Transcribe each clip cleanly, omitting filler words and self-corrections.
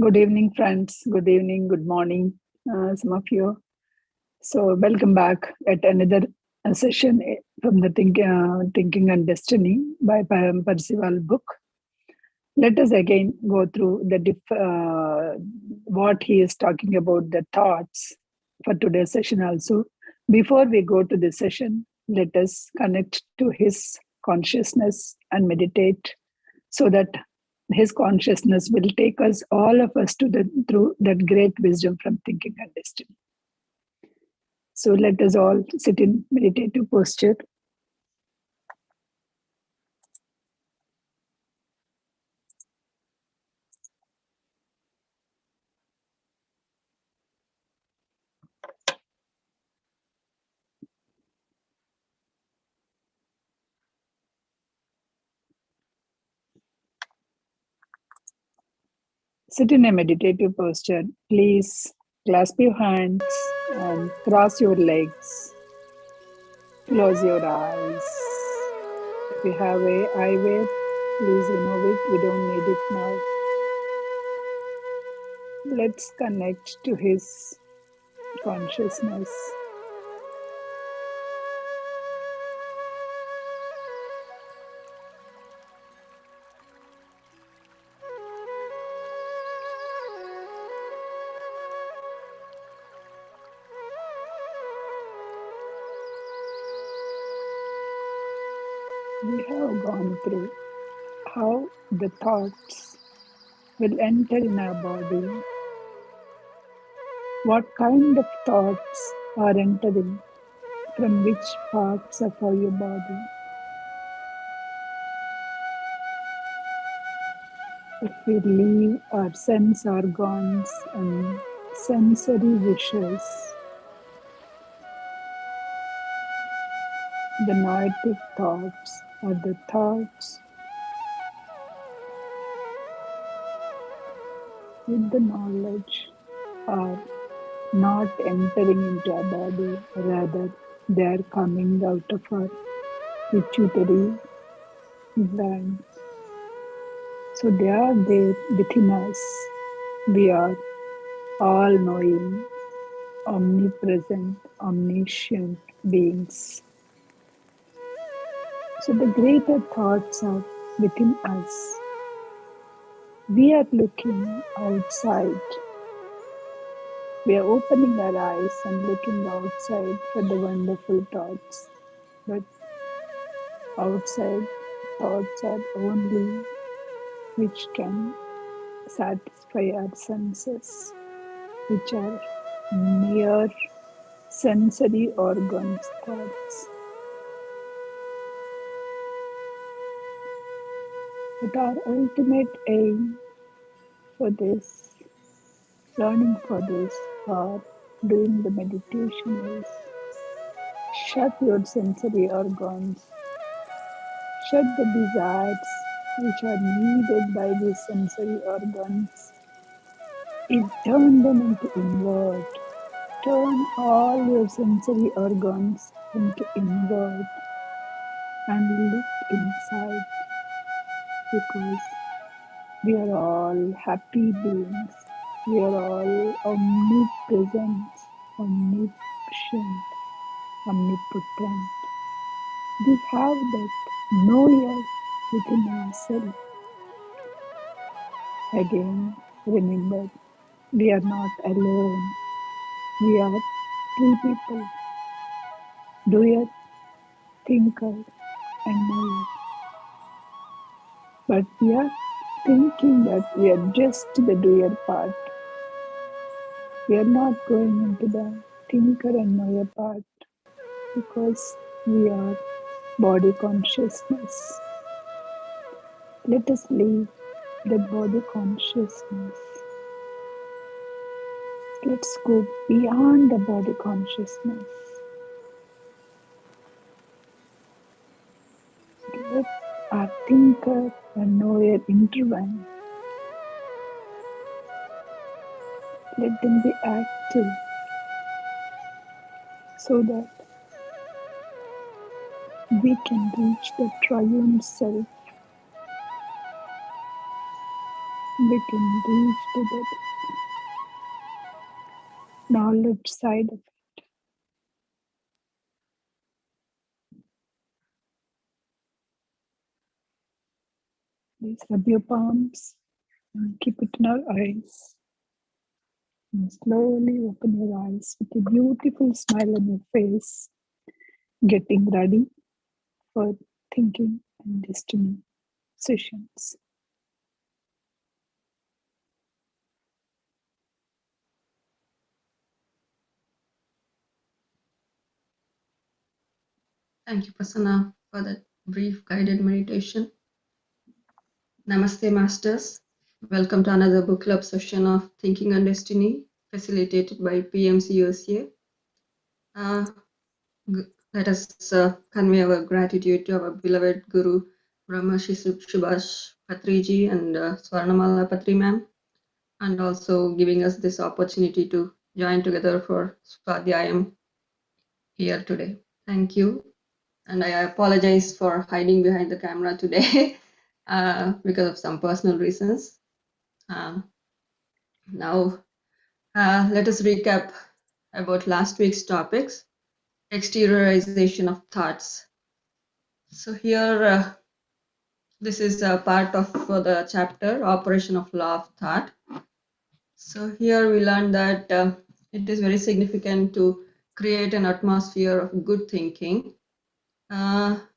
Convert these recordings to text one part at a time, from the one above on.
Good evening, friends. Good evening, good morning, some of you. So, welcome back at another session from the Thinking and Destiny by Percival book. Let us again go through what he is talking about, the thoughts for today's session also. Before we go to this session, let us connect to his consciousness and meditate so that his consciousness will take us, all of us, through that great wisdom from Thinking and Destiny. So let us all sit in meditative posture. Sit in a meditative posture. Please clasp your hands and cross your legs. Close your eyes. If you have a eyewear, please remove it. We don't need it now. Let's connect to his consciousness. We have gone through how the thoughts will enter in our body. What kind of thoughts are entering from which parts of your body? If we leave our sense organs and sensory wishes, the noetic thoughts are the thoughts with the knowledge are not entering into our body, rather they are coming out of our pituitary gland. So they are there within us. We are all-knowing, omnipresent, omniscient beings. So the greater thoughts are within us. We are looking outside. We are opening our eyes and looking outside for the wonderful thoughts. But outside thoughts are only which can satisfy our senses, which are mere sensory organs thoughts. But our ultimate aim for this, learning for this, or doing the meditation is shut your sensory organs, shut the desires which are needed by these sensory organs, turn them into inward. Turn all your sensory organs into inward and look inside, because we are all happy beings. We are all omnipresent, omniscient, omnipotent. We have that knower within ourselves. Again, remember, we are not alone. We are three people: doer, thinker, and knower. But we are thinking that we are just the doer part. We are not going into the thinker and knower part because we are body consciousness. Let us leave the body consciousness. Let's go beyond the body consciousness. Let our thinker and knower intervene. Let them be active so that we can reach the triune self. we can reach to that knowledge side of it. Please rub your palms and keep it in our eyes. And slowly open your eyes with a beautiful smile on your face, getting ready for thinking and destiny sessions. Thank you, Prasanna, for that brief guided meditation. Namaste, Masters. Welcome to another book club session of Thinking and Destiny, facilitated by PMC USA. Let us convey our gratitude to our beloved Guru, Brahmashi Subhash Patriji and Swarnamala Patri ma'am, and also giving us this opportunity to join together for Swadhyayam here today. Thank you. And I apologize for hiding behind the camera today because of some personal reasons. Now, let us recap about last week's topics, exteriorization of thoughts. So here, this is a part of the chapter, Operation of Law of Thought. So here we learned that it is very significant to create an atmosphere of good thinking.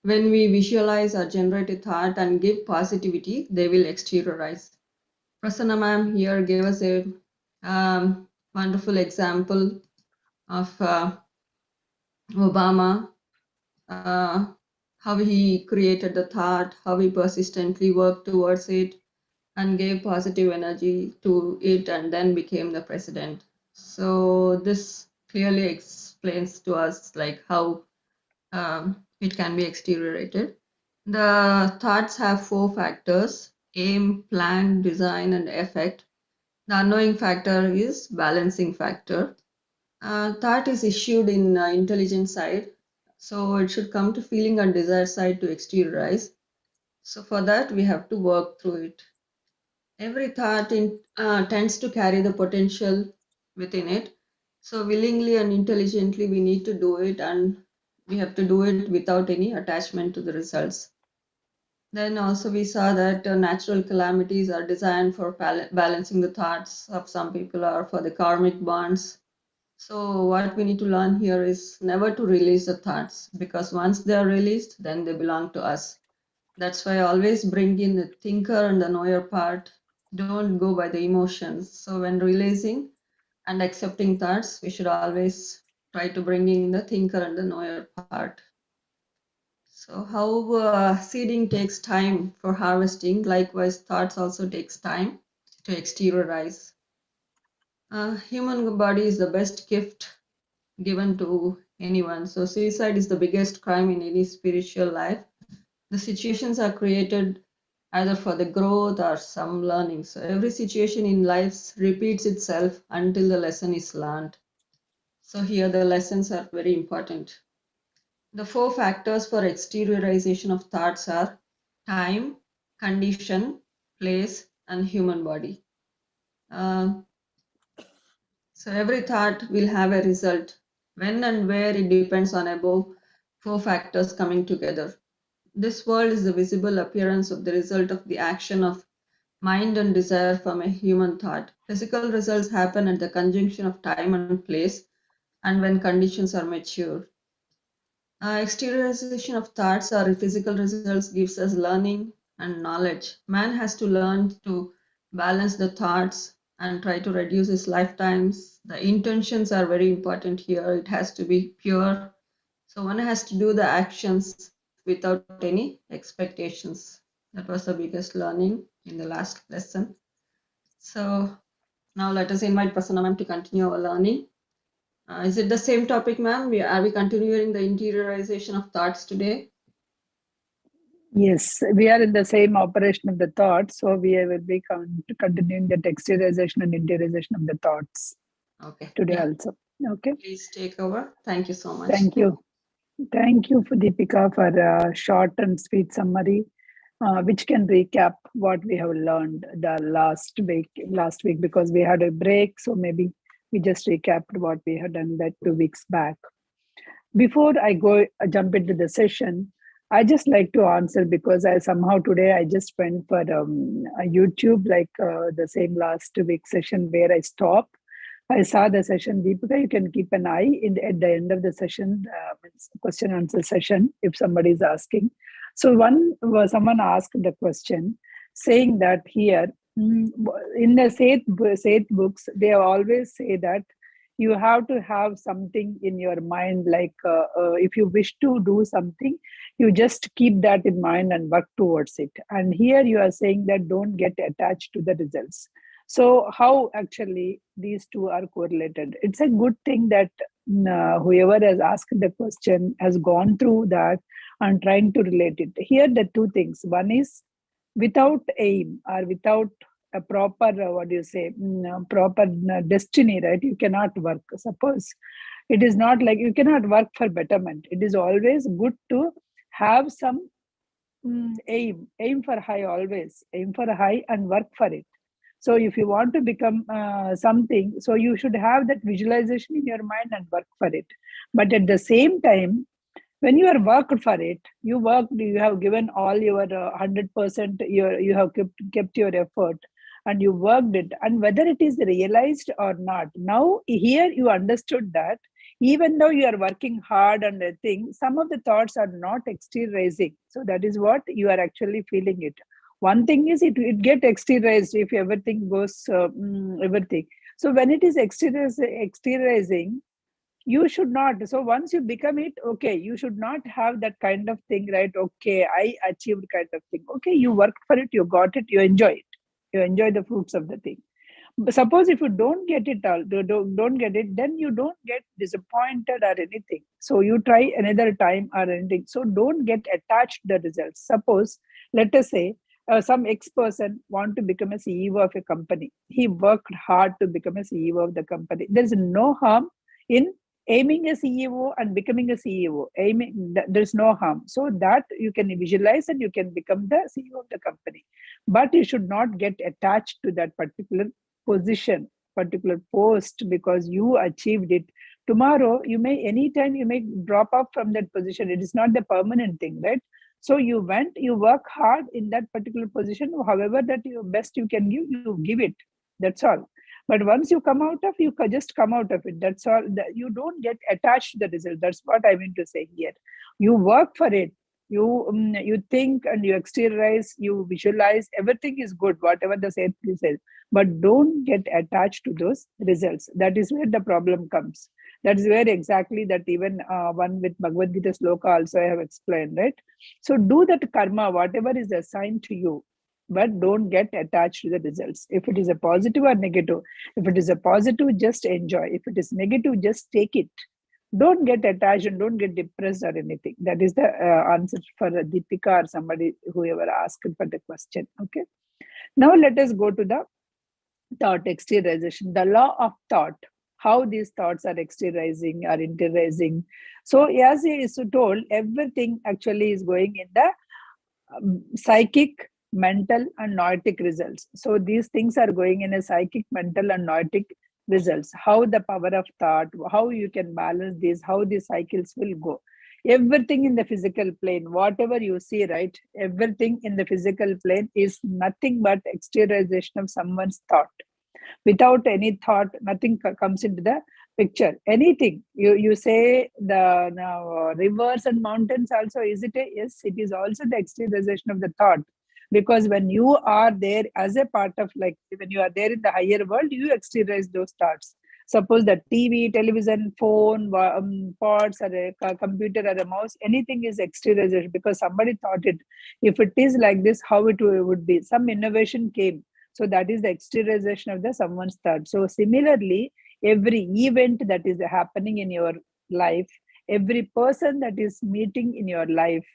When we visualize or generate a thought and give positivity, they will exteriorize. Prasanna ma'am here gave us a wonderful example of Obama, how he created the thought, how he persistently worked towards it and gave positive energy to it and then became the president. So this clearly explains to us like how it can be exteriorated. The thoughts have 4 factors: aim, plan, design, and effect. The unknowing factor is balancing factor. Thought is issued in intelligent side, so it should come to feeling and desire side to exteriorize. So for that we have to work through it. Every thought tends to carry the potential within it. So willingly and intelligently we need to do it, and we have to do it without any attachment to the results. Then also we saw that natural calamities are designed for balancing the thoughts of some people or for the karmic bonds. So what we need to learn here is never to release the thoughts, because once they are released, then they belong to us. That's why I always bring in the thinker and the knower part. Don't go by the emotions. So when releasing and accepting thoughts, we should always try to bring in the thinker and the knower part. So how seeding takes time for harvesting, likewise thoughts also takes time to exteriorize. Human body is the best gift given to anyone. So suicide is the biggest crime in any spiritual life. The situations are created either for the growth or some learning. So every situation in life repeats itself until the lesson is learned. So here the lessons are very important. The 4 factors for exteriorization of thoughts are time, condition, place, and human body. So every thought will have a result. When and where it depends on above 4 factors coming together. This world is the visible appearance of the result of the action of mind and desire from a human thought. Physical results happen at the conjunction of time and place and when conditions are mature. Exteriorization of thoughts or physical results gives us learning and knowledge. Man has to learn to balance the thoughts and try to reduce his lifetimes. The intentions are very important here. It has to be pure. So one has to do the actions without any expectations. That was the biggest learning in the last lesson. So now let us invite Prasanna ma'am to continue our learning. Is it the same topic, ma'am? Are we continuing the interiorization of thoughts today? Yes, we are in the same operation of the thoughts, so we will be continuing the exteriorization and interiorization of the thoughts today also. Okay. Please take over. Thank you so much. Thank you. Thank you, for Deepika, for a short and sweet summary which can recap what we have learned the last week, because we had a break. So maybe we just recapped what we had done that 2 weeks back. Before I go jump into the session, I just like to answer, because I somehow today I just went for a YouTube, like the same last week session where I stopped. I saw the session. Deepika, you can keep an eye at the end of the session, question answer session, if somebody is asking. So someone asked the question saying that here, in the Seth books, they always say that you have to have something in your mind, like if you wish to do something, you just keep that in mind and work towards it. And here you are saying that don't get attached to the results. So how actually these two are correlated? It's a good thing that whoever has asked the question has gone through that and trying to relate it. Here the two things. One is, without aim or without a proper proper destiny, right? You cannot work. Suppose it is not like you cannot work for betterment. It is always good to have some aim for high, always aim for high and work for it. So if you want to become something, so you should have that visualization in your mind and work for it. But at the same time, when you are worked for it, you have given all your 100%, you have kept your effort and you worked it, and whether it is realized or not, now here you understood that even though you are working hard on the thing, some of the thoughts are not exteriorizing. So that is what you are actually feeling it. One thing is it get exteriorized if everything goes everything. So when it is exteriorizing, you should not. So once you become it, okay, you should not have that kind of thing, right? Okay, I achieved kind of thing. Okay, you worked for it, you got it, you enjoy it, you enjoy the fruits of the thing. But suppose if you don't get it all, don't get it, then you don't get disappointed or anything. So you try another time or anything. So don't get attached to the results. Suppose, let us say, some ex-person want to become a CEO of a company. He worked hard to become a CEO of the company. There is no harm in aiming a CEO and becoming a CEO. There's no harm. So that you can visualize and you can become the CEO of the company. But you should not get attached to that particular position, particular post, because you achieved it. Tomorrow, anytime you may drop off from that position. It is not the permanent thing, right? So you work hard in that particular position, however that you best you can give, you give it. That's all. But once you come out of, you just come out of it. That's all. You don't get attached to the result. That's what I mean to say here. You work for it. You think and you exteriorize, you visualize. Everything is good, whatever the Seth says. But don't get attached to those results. That is where the problem comes. That is where exactly that even one with Bhagavad Gita sloka also I have explained, right? So do that karma, whatever is assigned to you, but don't get attached to the results. If it is a positive or negative, if it is a positive, just enjoy. If it is negative, just take it. Don't get attached and don't get depressed or anything. That is the answer for Deepika or somebody whoever asked for the question. Okay. Now let us go to the thought exteriorization, the law of thought, how these thoughts are exteriorizing or interiorizing. So as he is told, everything actually is going in the psychic, mental and noetic results. So these things are going in a psychic, mental and noetic results. How the power of thought, how you can balance this, how these cycles will go. Everything in the physical plane, whatever you see, right? Everything in the physical plane is nothing but exteriorization of someone's thought. Without any thought, nothing comes into the picture. Anything you say, the now rivers and mountains also, is it yes, it is also the exteriorization of the thought. Because when you are there as a part of, like when you are there in the higher world, you exteriorize those thoughts. Suppose the TV, television, phone, pods, or a computer, or a mouse, anything is exteriorization because somebody thought it. If it is like this, how it would be? Some innovation came. So that is the exteriorization of the someone's thought. So similarly, every event that is happening in your life, every person that is meeting in your life,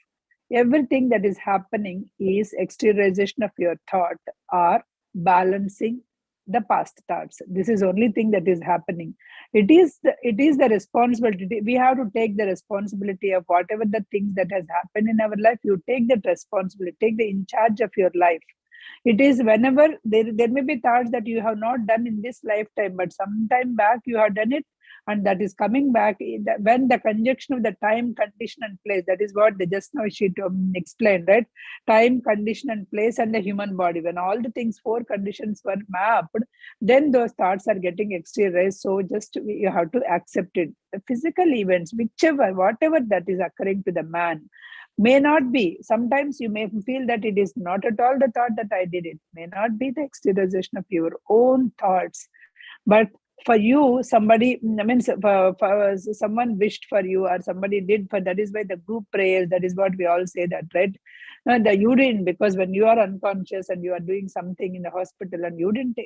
everything that is happening is exteriorization of your thought or balancing the past thoughts. This is only thing that is happening. It is the responsibility. We have to take the responsibility of whatever the things that has happened in our life. You take that responsibility, take the in charge of your life. It is whenever there may be thoughts that you have not done in this lifetime, but sometime back you have done it, and that is coming back when the conjunction of the time, condition, and place. That is what they just now she explained, right? Time, condition, and place, and the human body. When all the things, four conditions were mapped, then those thoughts are getting exteriorized. So just you have to accept it. The physical events, whichever, whatever that is occurring to the man, may not be. Sometimes you may feel that it is not at all the thought that I did it. May not be the exteriorization of your own thoughts, but for you, somebody, I mean, for someone wished for you, or somebody did for. That is why the group prayers. That is what we all say that, right? The you didn't, because when you are unconscious and you are doing something in the hospital and you didn't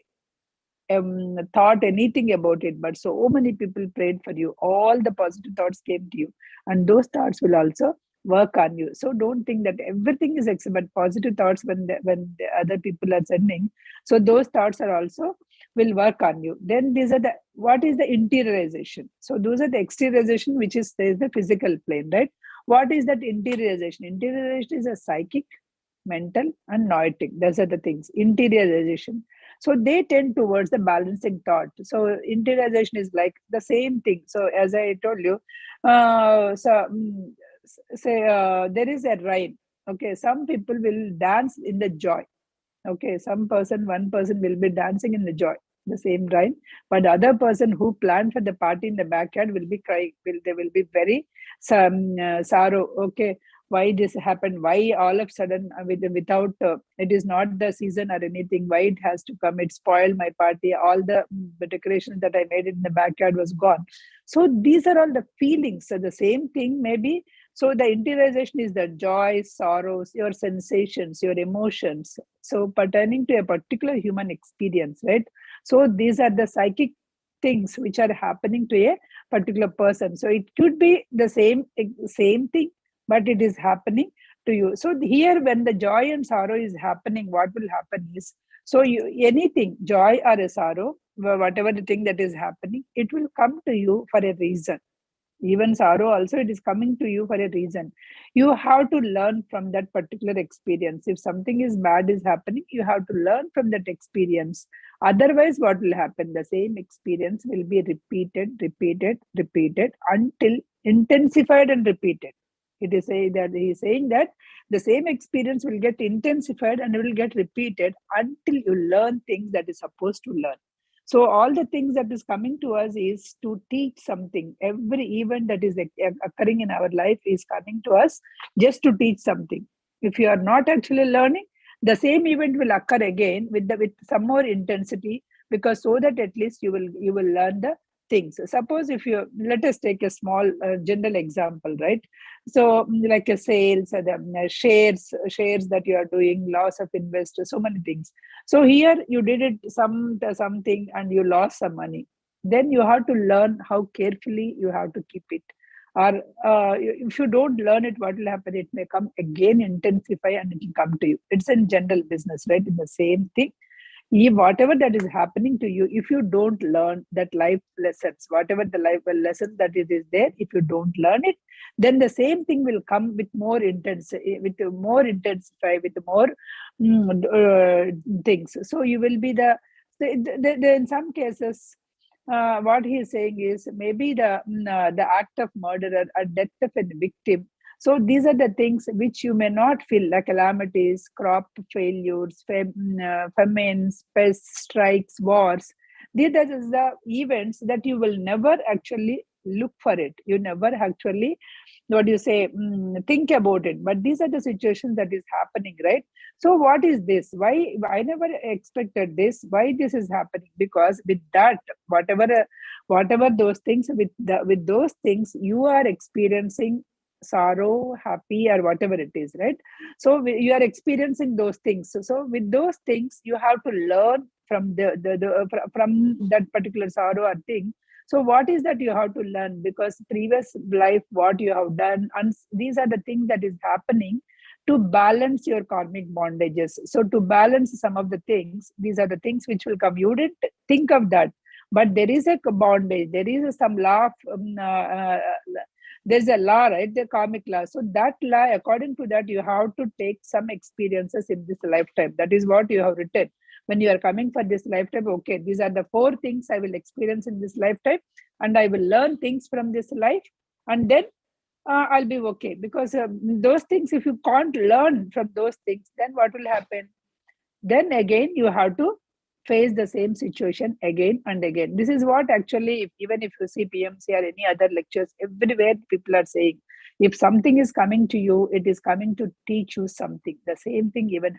thought anything about it, but so many people prayed for you. All the positive thoughts came to you, and those thoughts will also work on you. So don't think that everything is except but positive thoughts when the other people are sending. So those thoughts are also will work on you. Then these are the what is the interiorization. So those are the exteriorization, which is there is the physical plane, right? What is that interiorization? Interiorization is a psychic, mental, and noetic. Those are the things. Interiorization. So they tend towards the balancing thought. So interiorization is like the same thing. So as I told you, say there is a rain. Okay, some people will dance in the joy. Okay, one person will be dancing in the joy, the same rain, but the other person who planned for the party in the backyard will be crying. They will be very sorrow. Okay, why this happened? Why all of a sudden without it is not the season or anything? Why it has to come? It spoiled my party. All the decoration that I made in the backyard was gone. So these are all the feelings. So the same thing maybe. So the interiorization is the joy, sorrows, your sensations, your emotions. So pertaining to a particular human experience, right? So these are the psychic things which are happening to a particular person. So it could be the same thing, but it is happening to you. So here, when the joy and sorrow is happening, what will happen is, so anything, joy or a sorrow, whatever the thing that is happening, it will come to you for a reason. Even sorrow also, it is coming to you for a reason. You have to learn from that particular experience. If something is bad is happening, you have to learn from that experience. Otherwise, what will happen? The same experience will be repeated until intensified and repeated. It is saying that he is saying that the same experience will get intensified and will get repeated until you learn things that is supposed to learn. So all the things that is coming to us is to teach something. Every event that is occurring in our life is coming to us just to teach something. If you are not actually learning, the same event will occur again with some more intensity, because so that at least you will learn the things. Suppose if you, let us take a small general example, right? So like a sales, the shares that you are doing, loss of investors, so many things. So here you did it something and you lost some money. Then you have to learn how carefully you have to keep it. Or if you don't learn it, what will happen? It may come again, intensify, and it will come to you. It's in general business, right? In the same thing. If whatever that is happening to you, if you don't learn that life lessons, whatever the life lessons that it is there, if you don't learn it, then the same thing will come with more intense, with more intensify, with more things. So you will be in some cases, what he is saying is maybe the act of murder or death of a victim. So these are the things which you may not feel, like calamities, crop failures, famines, pests, strikes, wars. These are the events that you will never actually look for it. You never actually, what do you say, think about it. But these are the situations that is happening, right? So what is this? Why I never expected this? Why this is happening? Because with that, whatever those things, with those things, you are experiencing sorrow, happy, or whatever it is, right? So you are experiencing those things. So with those things, you have to learn from from that particular sorrow or thing. So what is that you have to learn? Because previous life, what you have done, and these are the things that is happening. to balance your karmic bondages. So to balance some of the things, these are the things which will come. You didn't think of that, but there is a bondage. There is some law. There's a law, right? The karmic law. So that law, according to that, you have to take some experiences in this lifetime. That is what you have written. When you are coming for this lifetime, okay, these are the 4 things I will experience in this lifetime, and I will learn things from this life, and then I'll be okay. Because those things, if you can't learn from those things, then what will happen? Then again, you have to face the same situation again and again. This is what actually, even if you see PMC or any other lectures, everywhere people are saying, if something is coming to you, it is coming to teach you something. The same thing even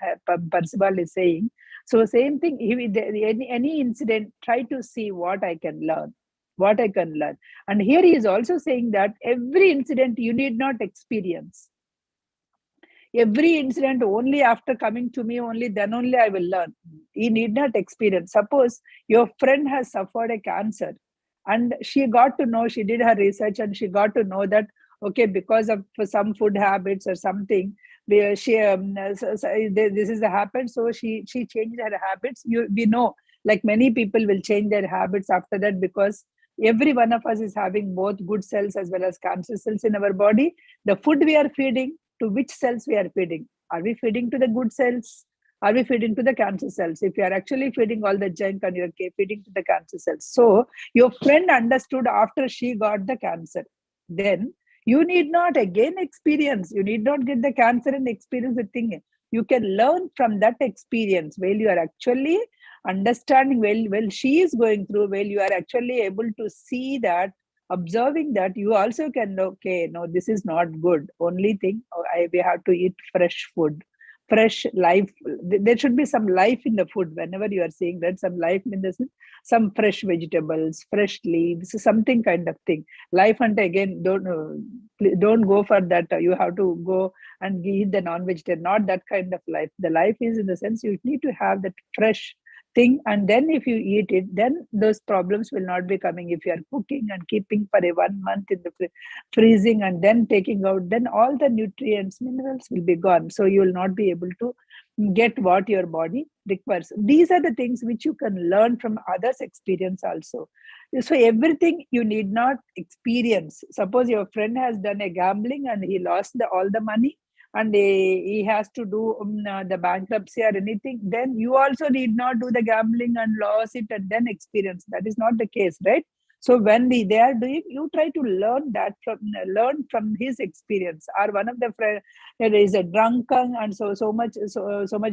Parsival is saying. So same thing, any incident, try to see what I can learn. What I can learn. And here he is also saying that every incident you need not experience. Every incident only after coming to me, only then only I will learn. You need not experience. Suppose your friend has suffered a cancer and she got to know, she did her research and she got to know that, okay, because of some food habits or something, this is the habit. So she changed her habits. We know, like many people will change their habits after that, because every one of us is having both good cells as well as cancer cells in our body. The food we are feeding, to which cells we are feeding? Are we feeding to the good cells? Are we feeding to the cancer cells? If you are actually feeding all the junk and you are feeding to the cancer cells. So your friend understood after she got the cancer. Then you need not again experience. You need not get the cancer and experience the thing. You can learn from that experience while you are actually understanding, while she is going through, while you are actually able to see that, observing that, you also can know, okay, no, this is not good. Only thing, we have to eat fresh food, fresh life. There should be some life in the food. Whenever you are seeing that, some life in this, some fresh vegetables, fresh leaves, something kind of thing. Life, and again, don't go for that. You have to go and eat the non-vegetarian. Not that kind of life. The life is in the sense you need to have that fresh thing, and then if you eat it, then those problems will not be coming. If you are cooking and keeping for a 1 month in the freezing and then taking out, then all the nutrients, minerals will be gone, so you will not be able to get what your body requires. These are the things which you can learn from others' experience also. So everything you need not experience. Suppose your friend has done a gambling and he lost all the money, and he has to do the bankruptcy or anything, then you also need not do the gambling and lose it and then experience. That is not the case, right? So when they are doing, you try to learn from his experience. Or one of the friend is a drunken and so much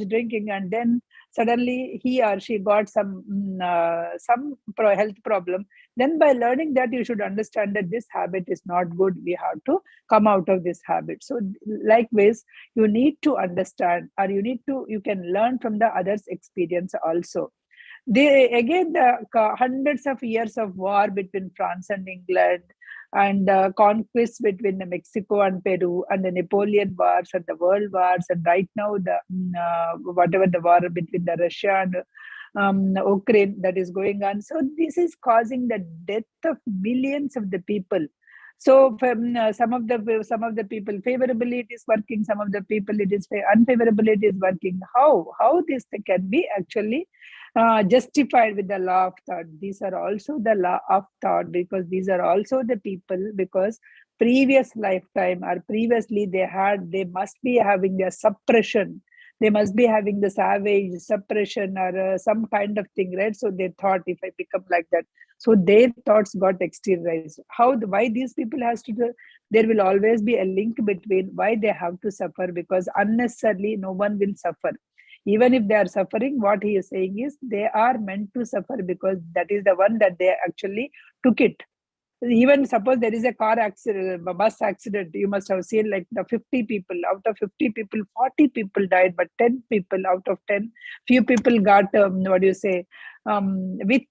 drinking, and then suddenly he or she got some health problem. Then by learning that, you should understand that this habit is not good. We have to come out of this habit. So likewise, you need to understand, or you can learn from the others' experience also. The hundreds of years of war between France and England, and conquests between Mexico and Peru, and the Napoleon wars and the world wars, and right now the whatever the war between the Russia and Ukraine that is going on. So this is causing the death of millions of the people. So some of the people favorably it is working, some of the people it is unfavorably it is working. How this can be actually justified with the law of thought? These are also the law of thought, because these are also the people, because previous lifetime or previously they must be having their suppression. They must be having the savage suppression or some kind of thing, right? So they thought, if I become like that, so their thoughts got exteriorized. Why these people has to do? There will always be a link between why they have to suffer, because unnecessarily no one will suffer. Even if they are suffering, what he is saying is they are meant to suffer, because that is the one that they actually took it. Even suppose there is a car accident, a bus accident, you must have seen, like the 50 people, out of 50 people, 40 people died, but 10 people out of 10, few people got, with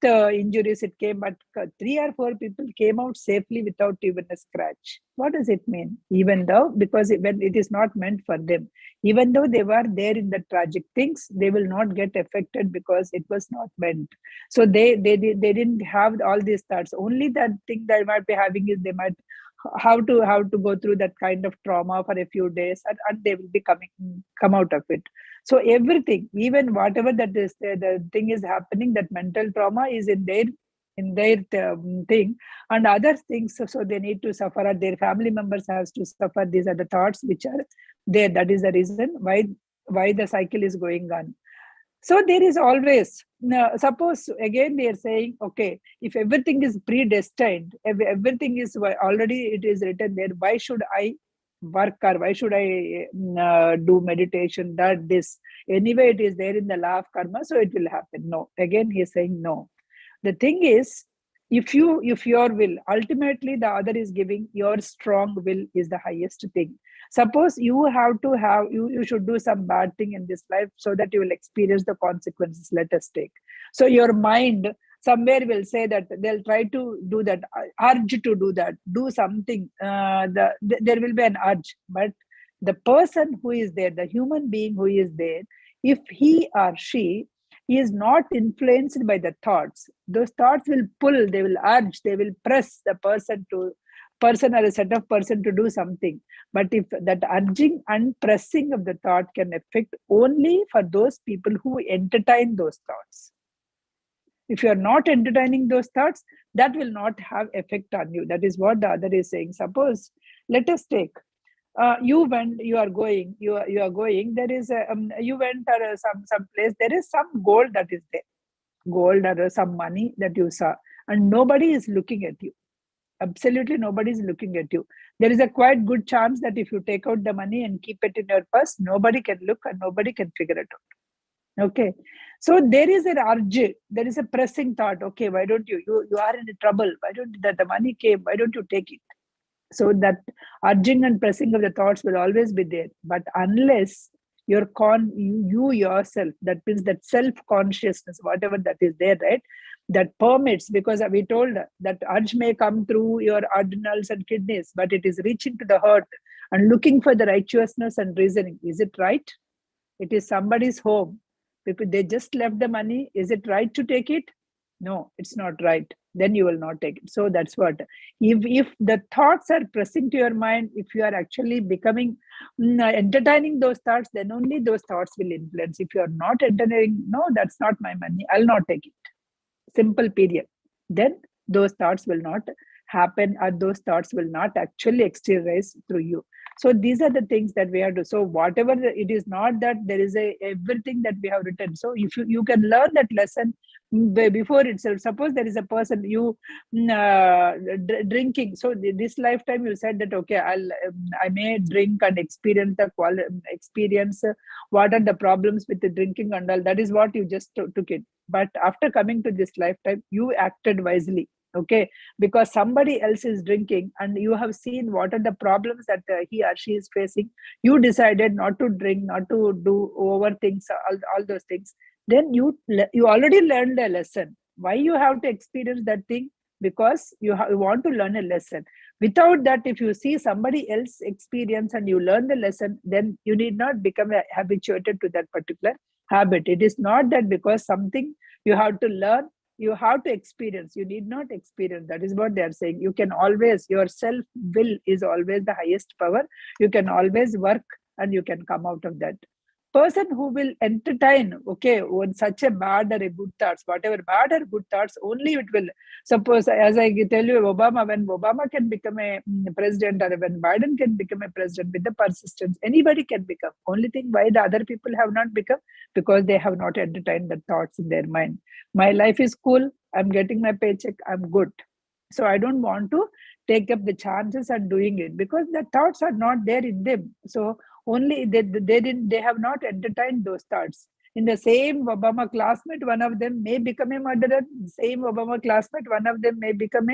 injuries it came, but 3 or 4 people came out safely without even a scratch. What does it mean? Even though, because when it is not meant for them, even though they were there in the tragic things, they will not get affected because it was not meant. So they didn't have all these thoughts. Only that thing they might be having is they might how to go through that kind of trauma for a few days, and they will be come out of it. So everything, even whatever that is the thing is happening, that mental trauma is in their thing, and other things, so they need to suffer, or their family members has to suffer. These are the thoughts which are there. That is the reason why the cycle is going on. So there is always, now, suppose again they are saying, okay, if everything is predestined, everything is already, it is written there, why should I work, or why should I do meditation, that this, anyway it is there in the law of karma, so it will happen. No, again he is saying no. The thing is, if your will, ultimately the other is giving, your strong will is the highest thing. Suppose you have to have, you should do some bad thing in this life so that you will experience the consequences, let us take. So your mind somewhere will say that, they'll try to do that, urge to do that, do something, there will be an urge. But the person who is there, the human being who is there, if he or she is not influenced by the thoughts, those thoughts will pull, they will urge, they will press the person or a set of person to do something. But if that urging and pressing of the thought can affect only for those people who entertain those thoughts. If you are not entertaining those thoughts, that will not have effect on you. That is what the other is saying. Suppose, let us take, you are going, there is a, you went or some place, there is some gold that is there, gold or some money that you saw, and nobody is looking at you. Absolutely nobody is looking at you. There is a quite good chance that if you take out the money and keep it in your purse, nobody can look and nobody can figure it out. Okay, so there is an urge, there is a pressing thought. Okay, why don't you are in trouble, why don't that the money came, why don't you take it? So that urging and pressing of the thoughts will always be there. But unless you yourself, that means that self-consciousness, whatever that is there, right, that permits, because we told that urge may come through your adrenals and kidneys, but it is reaching to the heart and looking for the righteousness and reasoning. Is it right? It is somebody's home. They just left the money. Is it right to take it? No, it's not right. Then you will not take it. So that's what. If the thoughts are pressing to your mind, if you are actually becoming entertaining those thoughts, then only those thoughts will influence. If you are not entertaining, no, that's not my money, I'll not take it. Simple, period. Then those thoughts will not happen, or those thoughts will not actually exteriorize through you. So these are the things that we have to. So whatever, it is not that there is everything that we have written. So if you can learn that lesson before itself. Suppose there is a person, you drinking. So this lifetime you said that, okay, I may drink and experience what are the problems with the drinking and all. That is what you just took it. But after coming to this lifetime, you acted wisely. Okay, because somebody else is drinking and you have seen what are the problems that he or she is facing. You decided not to drink, not to do over things, all those things. Then you already learned a lesson. Why you have to experience that thing? Because you want to learn a lesson. Without that, if you see somebody else experience and you learn the lesson, then you need not become habituated to that particular habit. It is not that because something you have to learn, you have to experience. You need not experience. That is what they are saying. You can always, your self will is always the highest power. You can always work and you can come out of that. Person who will entertain, okay, when such a bad or a good thoughts, whatever bad or good thoughts, only it will. Suppose, as I tell you, when Obama can become a president, or when Biden can become a president with the persistence, anybody can become. Only thing why the other people have not become, because they have not entertained the thoughts in their mind. My life is cool, I'm getting my paycheck, I'm good. So I don't want to take up the chances and doing it, because the thoughts are not there in them. So only they have not entertained those thoughts. In the same Obama classmate, one of them may become a murderer. Same Obama classmate, one of them may become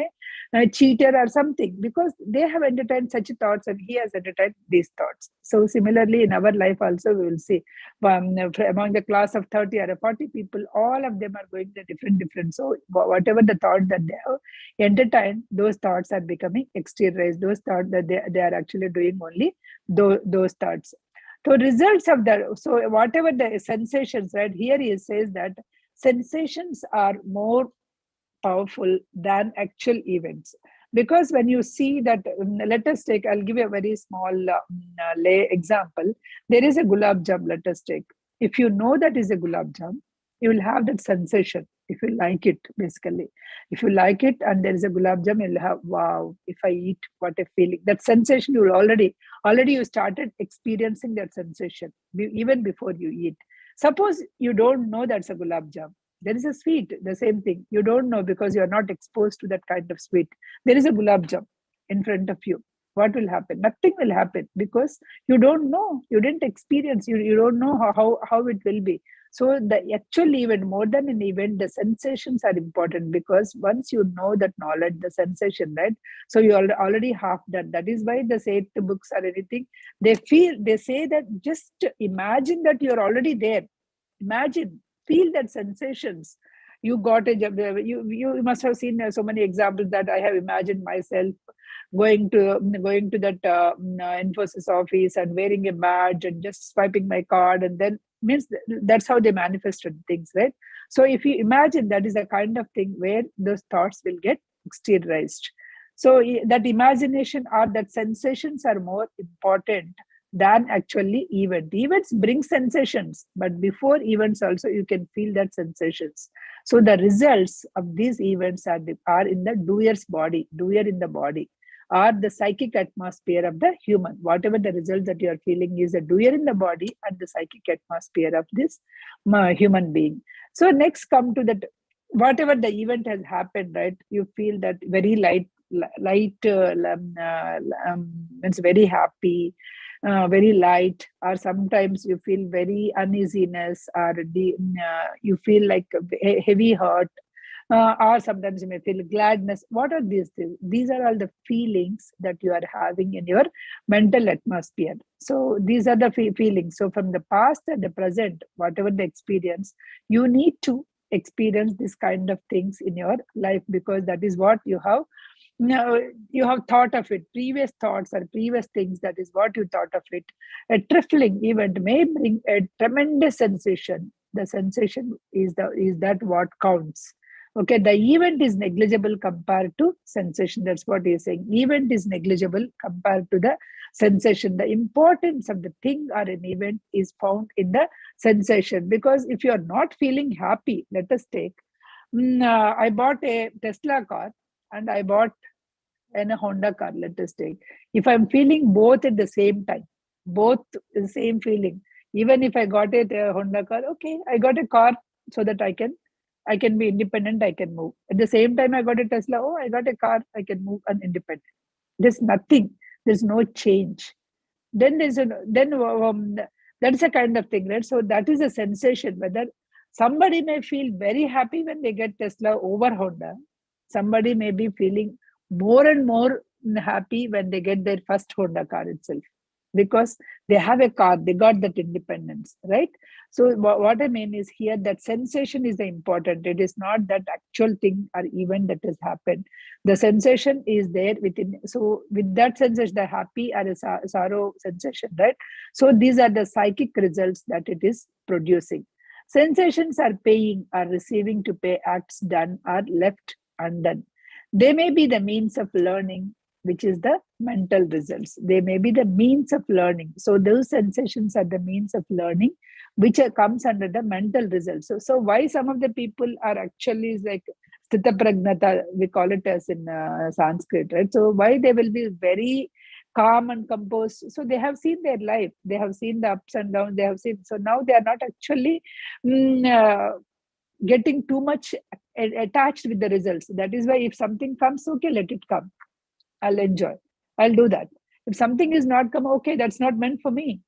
a cheater or something, because they have entertained such thoughts and he has entertained these thoughts. So similarly, in our life also, we will see among the class of 30 or 40 people, all of them are going to different. So whatever the thought that they have entertained, those thoughts are becoming exteriorized. Those thoughts that they are actually doing only those thoughts. So results of that, so whatever the sensations, right, here he says that sensations are more powerful than actual events. Because when you see that, let us take, I'll give you a very small lay example. There is a gulab jam, let us take. If you know that is a gulab jam, you will have that sensation if you like it, basically. If you like it and there is a gulab jam, you'll have, wow, if I eat, what a feeling. That sensation, you will already you started experiencing that sensation even before you eat. Suppose you don't know that's a gulab jam. There is a sweet, the same thing. You don't know because you're not exposed to that kind of sweet. There is a gulab jam in front of you. What will happen? Nothing will happen because you don't know. You didn't experience. You don't know how it will be. So the actual event, more than an event, the sensations are important, because once you know that knowledge, the sensation, right? So you already have done. That is why they say the books or anything, they say that just imagine that you're already there. Imagine, feel that sensations. You got a job. You must have seen so many examples that I have imagined myself going to that Infosys office and wearing a badge and just swiping my card, and then means that's how they manifested things, right? So if you imagine, that is the kind of thing where those thoughts will get exteriorized. So that imagination or that sensations are more important than actually events bring sensations, but before events also you can feel that sensations. So the results of these events are in the doer in the body, or the psychic atmosphere of the human. Whatever the result that you are feeling is a doer in the body and the psychic atmosphere of this human being. So next come to that, whatever the event has happened, right? You feel that very light, means very happy, very light, or sometimes you feel very uneasiness, or you feel like a heavy heart, or sometimes you may feel gladness. What are these things? These are all the feelings that you are having in your mental atmosphere. So these are the feelings. So from the past and the present, whatever the experience, you need to experience this kind of things in your life, because that is what you have. Now you have thought of it, previous thoughts or previous things, that is what you thought of it. A trifling event may bring a tremendous sensation. The sensation is that what counts. Okay, the event is negligible compared to sensation. That's what he's saying. Event is negligible compared to the sensation. The importance of the thing or an event is found in the sensation. Because if you are not feeling happy, let us take, I bought a Tesla car and I bought a Honda car, let us take. If I'm feeling both at the same time, both the same feeling, even if I got a Honda car, okay, I got a car so that I can be independent, I can move. At the same time, I got a Tesla, oh, I got a car, I can move and independent. There's nothing, there's no change. Then that's a kind of thing, right? So that is a sensation. Whether somebody may feel very happy when they get Tesla over Honda, somebody may be feeling more and more happy when they get their first Honda car itself, because they have a car, they got that independence, right? So what I mean is here, that sensation is the important. It is not that actual thing or event that has happened. The sensation is there within. So with that sensation, the happy or a sorrow sensation, right? So these are the psychic results that it is producing. Sensations are paying or receiving to pay, acts done or left undone. They may be the means of learning, which is the mental results. They may be the means of learning. So those sensations are the means of learning, which comes under the mental results. So why some of the people are actually like sthita pragnata, we call it as in Sanskrit, right? So why they will be very calm and composed? So they have seen their life, they have seen the ups and downs, they have seen. So now they are not actually getting too much attached with the results. That is why if something comes, okay, let it come. I'll enjoy. I'll do that. If something is not come, okay, that's not meant for me.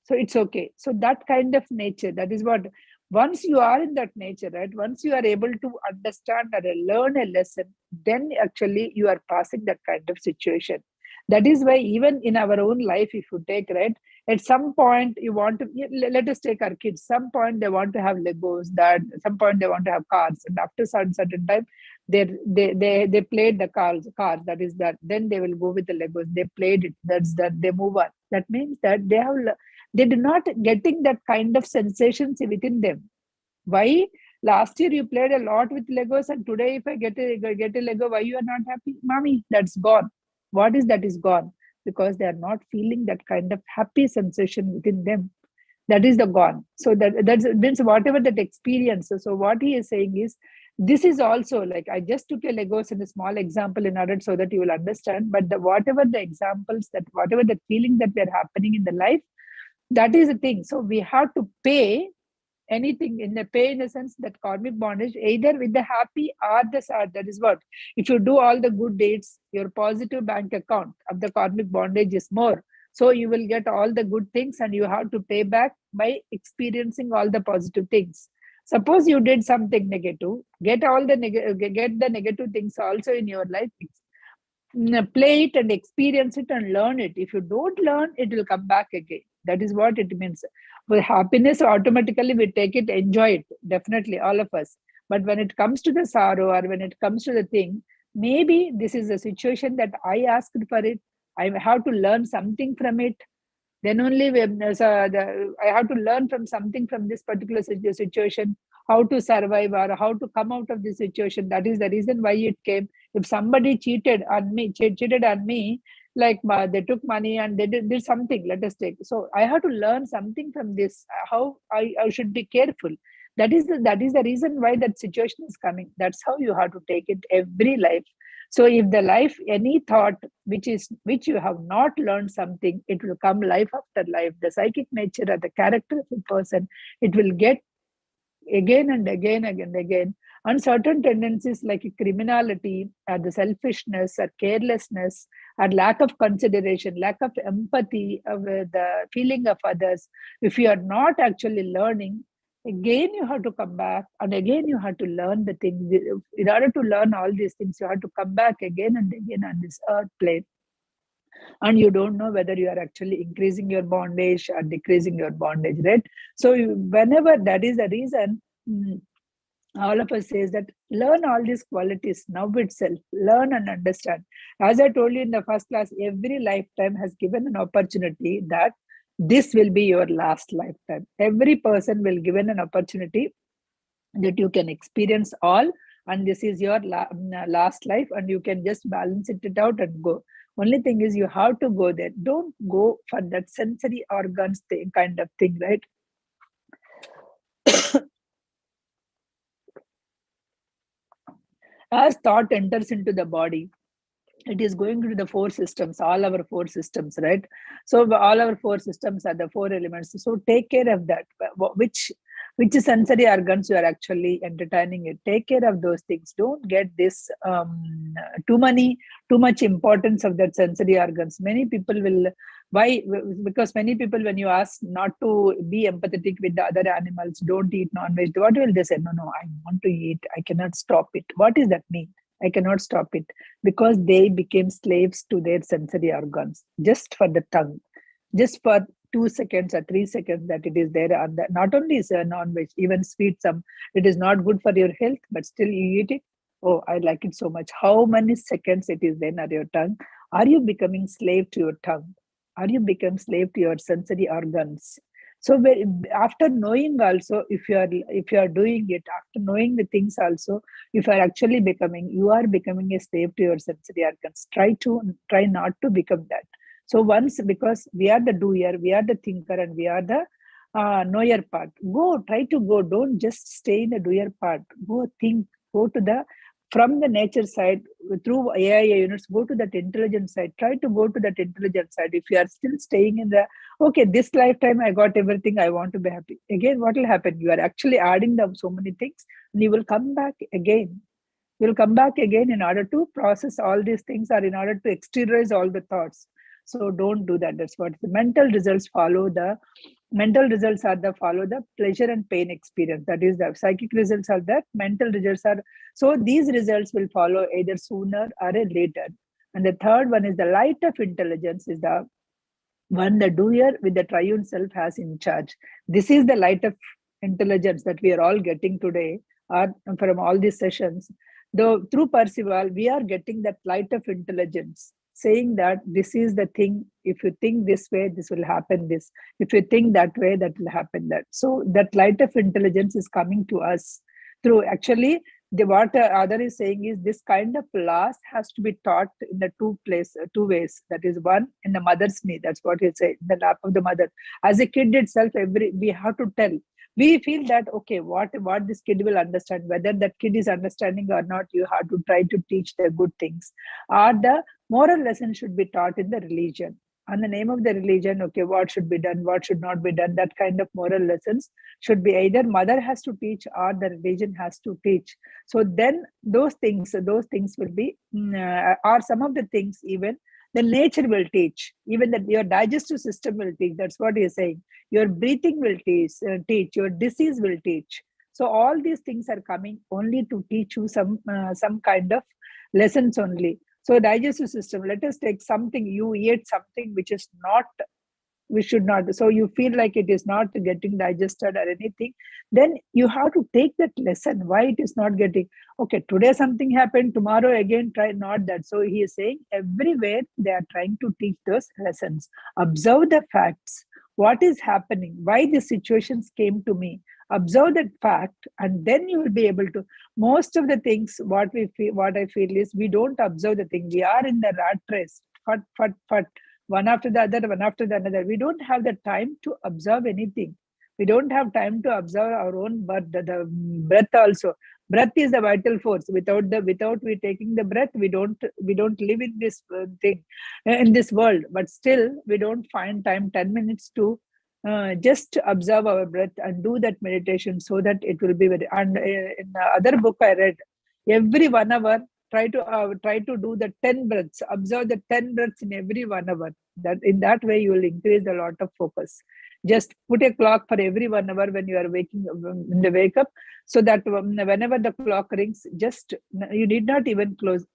So it's okay. So that kind of nature, that is what, once you are in that nature, right? Once you are able to understand or learn a lesson, then actually you are passing that kind of situation. That is why even in our own life, if you take, right, at some point you want to, let us take our kids, some point they want to have Legos, that some point they want to have cars, and after certain time they played the cars, that is that, then they will go with the Legos, they played it, that's that, they move on. That means that they do not getting that kind of sensations within them. Why? Last year you played a lot with Legos, and today if I get a Lego, why you are not happy? Mommy, that's gone. What is that is gone? Because they are not feeling that kind of happy sensation within them. That is the gone. So that means whatever that experience. So what he is saying is, this is also like, I just took a Legos in a small example in order so that you will understand. But whatever the examples, that whatever the feeling that we are happening in the life, that is the thing. So we have to pay anything in the pay, in the sense that karmic bondage, either with the happy or the sad. That is what, if you do all the good deeds, your positive bank account of the karmic bondage is more, so you will get all the good things, and you have to pay back by experiencing all the positive things. Suppose you did something negative, get all the get the negative things also in your life. Play it and experience it and learn it. If you don't learn, it will come back again. That is what it means. With happiness, automatically we take it, enjoy it, definitely, all of us. But when it comes to the sorrow, or when it comes to the thing, maybe this is a situation that I asked for it, I have to learn something from it. Then only I have to learn from something from this particular situation, how to survive or how to come out of this situation. That is the reason why it came. If somebody cheated on me, like they took money and they did something, let us take. So I have to learn something from this, how I should be careful. That is the reason why that situation is coming. That's how you have to take it every life. So if the life, any thought which you have not learned something, it will come life after life. The psychic nature or the character of a person, it will get again and again and again. And certain tendencies like criminality, or the selfishness, or carelessness, or lack of consideration, lack of empathy, with the feeling of others, if you are not actually learning, again you have to come back, and again you have to learn the things. In order to learn all these things, you have to come back again and again on this earth plane. And you don't know whether you are actually increasing your bondage or decreasing your bondage, right? So whenever, that is the reason, all of us says that learn all these qualities now itself, learn and understand. As I told you in the first class, every lifetime has given an opportunity that this will be your last lifetime. Every person will given an opportunity that you can experience all, and this is your last life, and you can just balance it out and go. Only thing is, you have to go there. Don't go for that sensory organs thing, kind of thing, right? As thought enters into the body, it is going to the four systems, all our four systems, right? So all our four systems are the four elements. So take care of that. Which sensory organs you are actually entertaining it. Take care of those things. Don't get this too much importance of that sensory organs. Many people will, why? Because many people, when you ask not to be empathetic with the other animals, don't eat non-veg, what will they say? No, I want to eat, I cannot stop it. What does that mean? I cannot stop it. Because they became slaves to their sensory organs, just for the tongue, just for 2 seconds or 3 seconds that it is there. And not only is a non-veg, even sweet, it is not good for your health, but still you eat it. Oh, I like it so much. How many seconds it is then on your tongue? Are you becoming slave to your tongue? Are you become slave to your sensory organs? So after knowing also, if you are doing it, after knowing the things also, if you are actually you are becoming a slave to your sensory organs. Try not to become that. So once, because we are the doer, we are the thinker, and we are the knower part. Try to go. Don't just stay in the doer part. Go think. Go to from the nature side, through AI units, go to that intelligence side. Try to go to that intelligence side. If you are still staying in okay, this lifetime I got everything, I want to be happy. Again, what will happen? You are actually adding them so many things, and you will come back again. You will come back again in order to process all these things, or in order to exteriorize all the thoughts. So don't do that. That's what the mental results follow. The mental results are follow the pleasure and pain experience. That is, the psychic results are that, mental results are. So these results will follow either sooner or later. And the third one is the light of intelligence, is the one the doer with the triune self has in charge. This is the light of intelligence that we are all getting today, or from all these sessions. Though through Percival, we are getting that light of intelligence, saying that this is the thing. If you think this way, this will happen this. If you think that way, that will happen that. So that light of intelligence is coming to us. through. Actually, what other is saying is this kind of loss has to be taught in the two ways. That is, one, in the mother's knee. That's what he said, in the lap of the mother. As a kid itself, we have to tell. We feel that, okay, what this kid will understand, whether that kid is understanding or not, you have to try to teach the good things. Or the moral lesson should be taught in the religion. On the name of the religion, okay, what should be done, what should not be done, that kind of moral lessons should be either mother has to teach or the religion has to teach. So then those things will be, or some of the things even the nature will teach, even that your digestive system will teach. That's what he is saying. Your breathing will teach, your disease will teach. So all these things are coming only to teach you some kind of lessons only. So digestive system, let us take something, you eat something which is not, we should not, so you feel like it is not getting digested or anything, then you have to take that lesson, why it is not getting. Okay, today something happened, tomorrow again try not that. So he is saying everywhere they are trying to teach those lessons. Observe the facts, what is happening, why the situations came to me. Observe that fact, and then you will be able to. Most of the things what I feel is we don't observe the thing. We are in the rat race, fat, one after the other, one after the another. We don't have the time to observe anything. We don't have time to observe our own birth, the breath also. Breath is the vital force. Without we taking the breath, we don't live in this thing, in this world. But still, we don't find time, 10 minutes to just observe our breath and do that meditation, so that it will be very. And in the other book I read, every 1 hour try to do the 10 breaths, observe the 10 breaths in every 1 hour. That in that way you will increase a lot of focus. Just put a clock for every 1 hour when you are waking in the wake up, so that whenever the clock rings, just, you need not even close,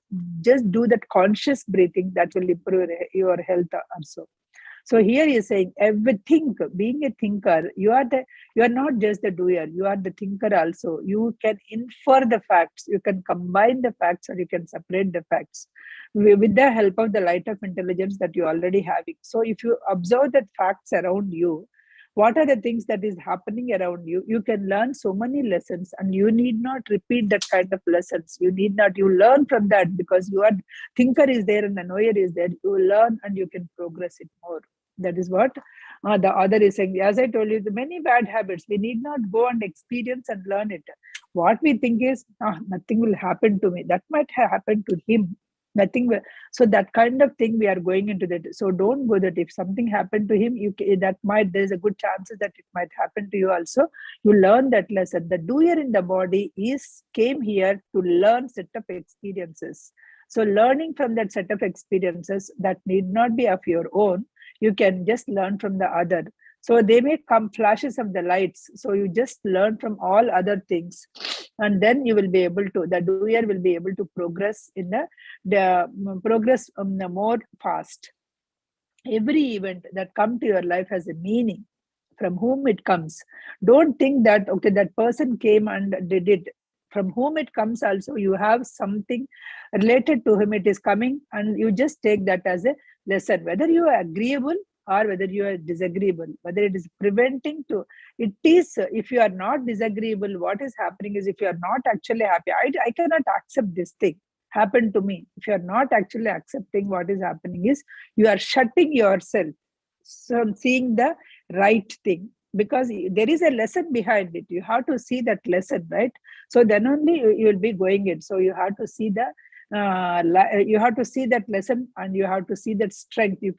just do that conscious breathing. That will improve your health also. So here he is saying, everything, being a thinker, you are not just the doer, you are the thinker also. You can infer the facts, you can combine the facts, or you can separate the facts with the help of the light of intelligence that you already having. So if you observe the facts around you, what are the things that is happening around you, you can learn so many lessons, and you need not repeat that kind of lessons. You need not, you learn from that, because you are thinker is there and the knower is there. You learn and you can progress it more. That is what the other is saying. As I told you, the many bad habits, we need not go and experience and learn it. What we think is, nothing will happen to me. That might have happened to him. Nothing will. So that kind of thing we are going into that. So don't go that if something happened to him, there's a good chances that it might happen to you also. You learn that lesson. The doer in the body came here to learn set of experiences. So learning from that set of experiences that need not be of your own, you can just learn from the other. So they may come flashes of the lights. So you just learn from all other things, and then you will be able to, the doer will be able to progress in the progress the more fast. Every event that come to your life has a meaning, from whom it comes. Don't think that, okay, that person came and did it. From whom it comes also, you have something related to him, it is coming, and you just take that as a lesson, whether you are agreeable or whether you are disagreeable, whether it is preventing to, it is, if you are not disagreeable, what is happening is, if you are not actually happy, I cannot accept this thing happened to me. If you are not actually accepting what is happening, is you are shutting yourself from seeing the right thing, because there is a lesson behind it. You have to see that lesson, right? So then only you will be going it. So you have to see you have to see that lesson, and you have to see that strength. You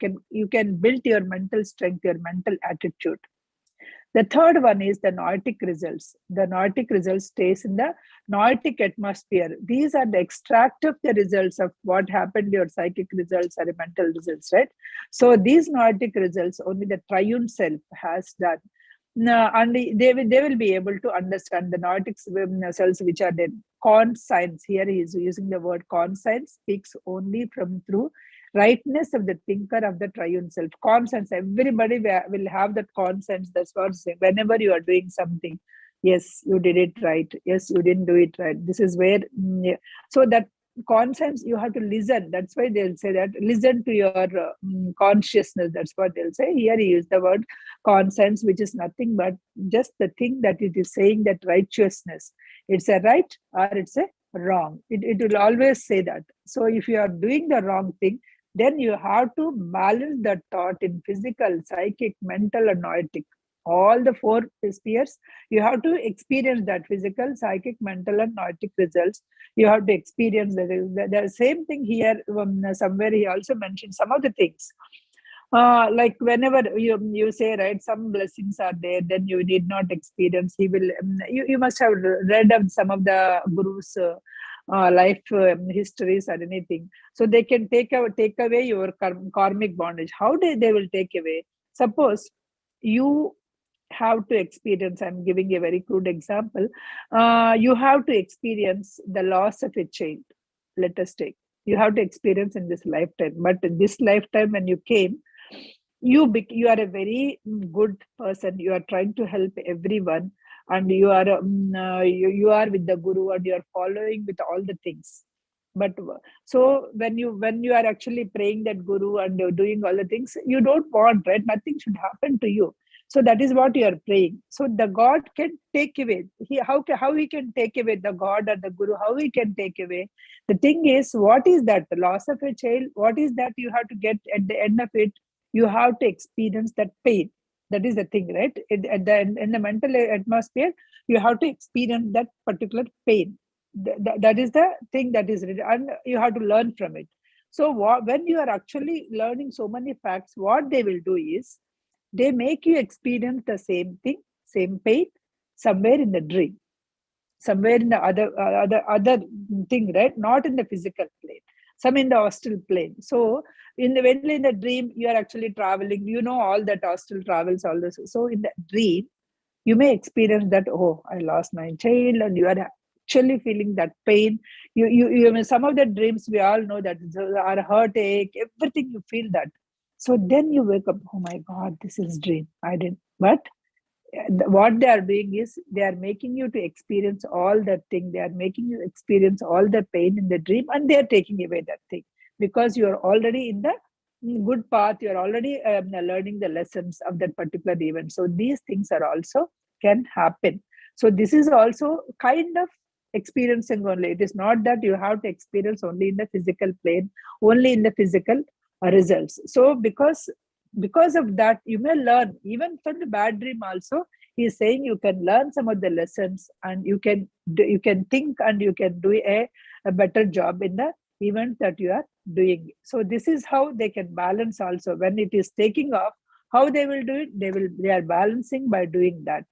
can build your mental strength, your mental attitude. The third one is the noetic results. The noetic results stays in the noetic atmosphere. These are the extract of the results of what happened, your psychic results or mental results, right? So these noetic results only the triune self has done. And they will be able to understand the noetic cells, which are the conscience. Here he is using the word conscience, speaks only from through rightness of the thinker of the triune self. Conscience, everybody will have that conscience. That's what I'm saying. Whenever you are doing something, yes, you did it right. Yes, you didn't do it right. This is where, so that conscience, you have to listen. That's why they'll say that listen to your consciousness. That's what they'll say. Here he used the word conscience, which is nothing but just the thing that it is saying, that righteousness. It's a right or it's a wrong. It will always say that. So if you are doing the wrong thing, then you have to balance the thought in physical, psychic, mental, and noetic. All the four spheres, you have to experience that physical, psychic, mental, and noetic results. You have to experience the same thing here. Somewhere he also mentioned some of the things. Like whenever you say, right, some blessings are there, then you need not experience. He will. You must have read of some of the gurus' life histories or anything. So they can take away your karmic bondage. How they will take away? Suppose you have to experience, I'm giving a very crude example, you have to experience the loss of a child. Let us take, you have to experience in this lifetime, but in this lifetime when you came, you are a very good person, you are trying to help everyone, and you are you are with the guru and you are following with all the things. But so when you are actually praying that guru and doing all the things, you don't want, right, nothing should happen to you. So that is what you are praying. So the God can take away. How he can take away, the God or the guru, how he can take away? The thing is, what is that? The loss of a child, what is that you have to get at the end of it? You have to experience that pain. That is the thing, right? In the mental atmosphere, you have to experience that particular pain. That is the thing that is written, and you have to learn from it. So when you are actually learning so many facts, what they will do is, they make you experience the same thing, same pain, somewhere in the dream, somewhere in the other thing, right? Not in the physical plane, some in the astral plane. So when in the dream, you are actually traveling, all that astral travels, all this. So in the dream, you may experience that, oh, I lost my child, and you are actually feeling that pain. Some of the dreams, we all know that our heartache, everything, you feel that. So then you wake up, oh my God, this is dream. I didn't. But what they are doing is, they are making you to experience all that thing. They are making you experience all the pain in the dream, and they are taking away that thing, because you are already in the good path. You are already learning the lessons of that particular event. So these things are also can happen. So this is also kind of experiencing only. It is not that you have to experience only in the physical plane, only in the physical results. So because of that, you may learn even from the bad dream also. He is saying you can learn some of the lessons, and you can think, and you can do a better job in the event that you are doing. So this is how they can balance also. When it is taking off, how they will do it? They are balancing by doing that.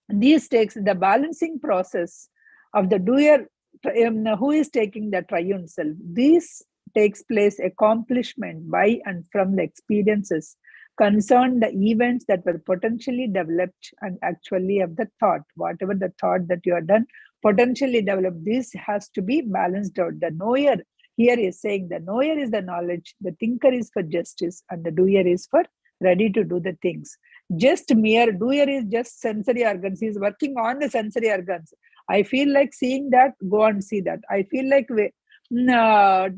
These takes the balancing process of the doer, who is taking the triune self. This takes place accomplishment by and from the experiences concern the events that were potentially developed and actually of the thought. Whatever the thought that you have done, potentially developed, this has to be balanced out. The knower here is saying, the knower is the knowledge, the thinker is for justice, and the doer is for ready to do the things. Just mere doer is just sensory organs. He is working on the sensory organs. I feel like seeing that, go and see that. I feel like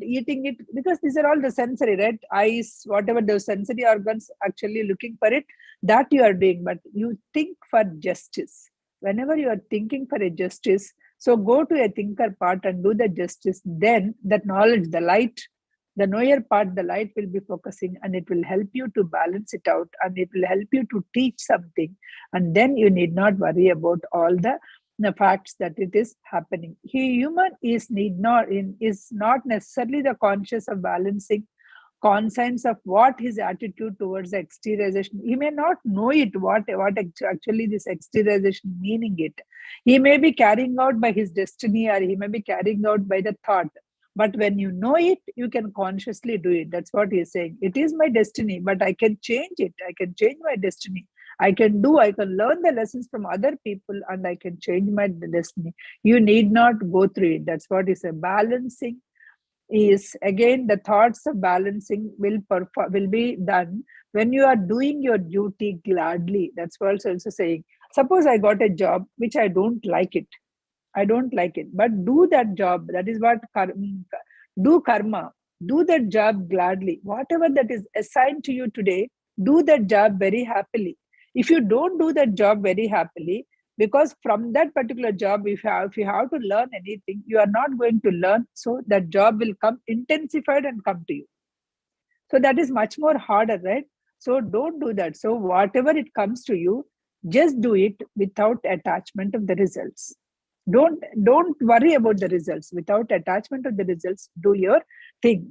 eating it, because these are all the sensory, right? Eyes, whatever those sensory organs actually looking for it, that you are doing. But you think for justice. Whenever you are thinking for a justice, so go to a thinker part and do the justice. Then that knowledge, the light, the knower part, the light will be focusing, and it will help you to balance it out, and it will help you to teach something. And then you need not worry about all the facts that it is happening. Human is not necessarily the conscious of balancing conscience of what his attitude towards the exteriorization. He may not know it, what actually this exteriorization meaning it. He may be carrying out by his destiny, or he may be carrying out by the thought. But when you know it, you can consciously do it. That's what he's saying. It is my destiny, but I can change it. I can change my destiny. I can learn the lessons from other people, and I can change my destiny. You need not go through it. That's what is a balancing is. Again, the thoughts of balancing will be done when you are doing your duty gladly. That's what also saying. Suppose I got a job which I don't like it. I don't like it. But do that job. That is what do karma. Do that job gladly. Whatever that is assigned to you today, do that job very happily. If you don't do that job very happily, because from that particular job, if you have to learn anything, you are not going to learn. So that job will come intensified and come to you. So that is much more harder, right? So don't do that. So whatever it comes to you, just do it without attachment of the results. Don't worry about the results. Without attachment of the results, do your thing.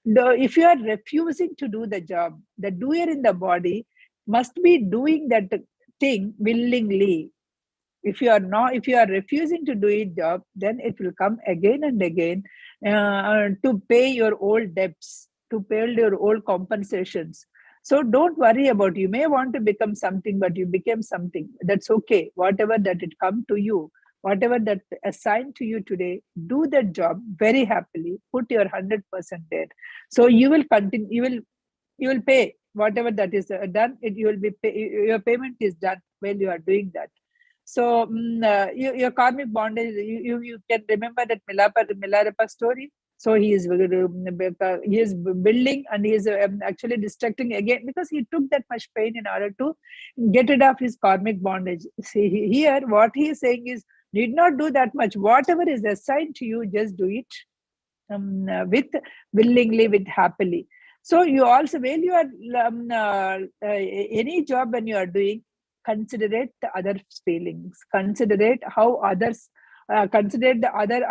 If you are refusing to do the job, the doer in the body must be doing that thing willingly. If you are refusing to do it job, then it will come again and again to pay your old debts, to pay your old compensations. So don't worry about, you may want to become something, but you became something. That's okay. Whatever that it come to you, whatever that assigned to you today, do that job very happily. Put your 100% there. So you will continue. You will pay whatever that is done. You will be your payment is done when you are doing that. So your karmic bondage, you can remember that Milarepa story. So he is building, and he is actually destructing again, because he took that much pain in order to get rid of his karmic bondage. See, here what he is saying is, need not do that much. Whatever is assigned to you, just do it with willingly, with happily. So you also, when you are any job when you are doing, considerate the other feelings, considerate how others, consider the other,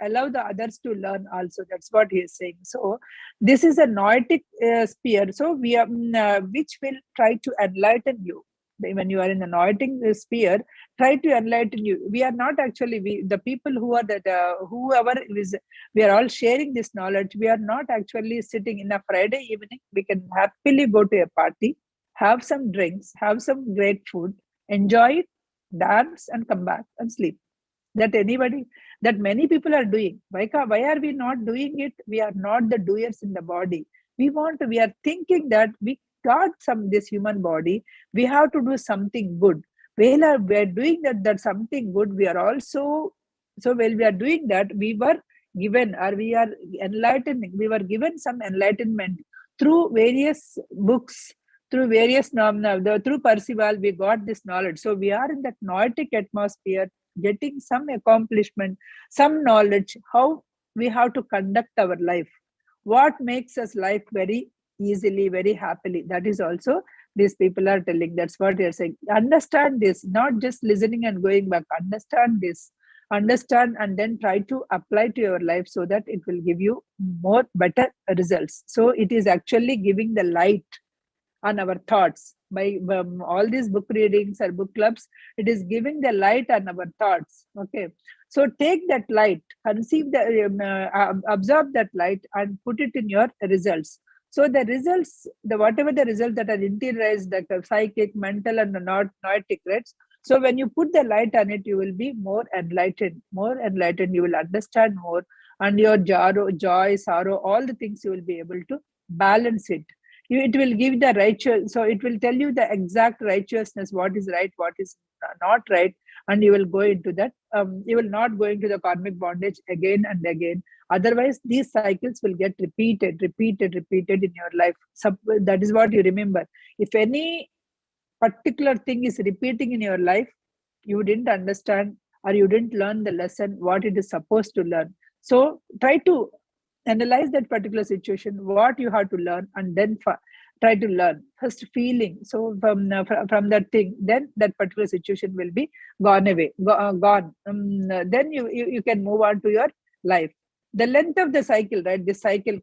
allow the others to learn also. That's what he is saying. So this is a noetic sphere. So we are, which will try to enlighten you. When you are in the noetic sphere, try to enlighten you. We are not actually, the people who are that, whoever is, we are all sharing this knowledge. We are not actually sitting in a Friday evening. We can happily go to a party, have some drinks, have some great food, enjoy it, dance, and come back and sleep. That many people are doing. Why are we not doing it? We are not the doers in the body. We are thinking that we got this human body, we have to do something good. Well, we are doing that something good. We are also, so while we are doing that, we were given, or we are enlightening, we were given some enlightenment through various books, through various through Percival, we got this knowledge. So we are in that noetic atmosphere, getting some accomplishment, some knowledge, how we have to conduct our life, what makes us life very easily, very happily. That is also these people are telling. That's what they are saying. Understand this, not just listening and going back. Understand this, understand, and then try to apply to your life, so that it will give you more better results. So it is actually giving the light on our thoughts by all these book readings or book clubs. It is giving the light on our thoughts. Okay, so take that light, conceive absorb that light, and put it in your results. So the results, whatever the results that are interiorized, like psychic, mental, and not noetic, right? So when you put the light on it, you will be more enlightened. You will understand more, and your joy, sorrow, all the things you will be able to balance it. It will give the righteous, so it will tell you the exact righteousness, what is right, what is not right, and you will go into that. You will not go into the karmic bondage again and again. Otherwise, these cycles will get repeated in your life. So that is what you remember. If any particular thing is repeating in your life, you didn't understand, or you didn't learn the lesson, what it is supposed to learn. So try to analyze that particular situation, what you have to learn, and then try to learn first feeling. So from that thing, then that particular situation will be gone away, gone. Then you can move on to your life. The length of the cycle, right? This cycle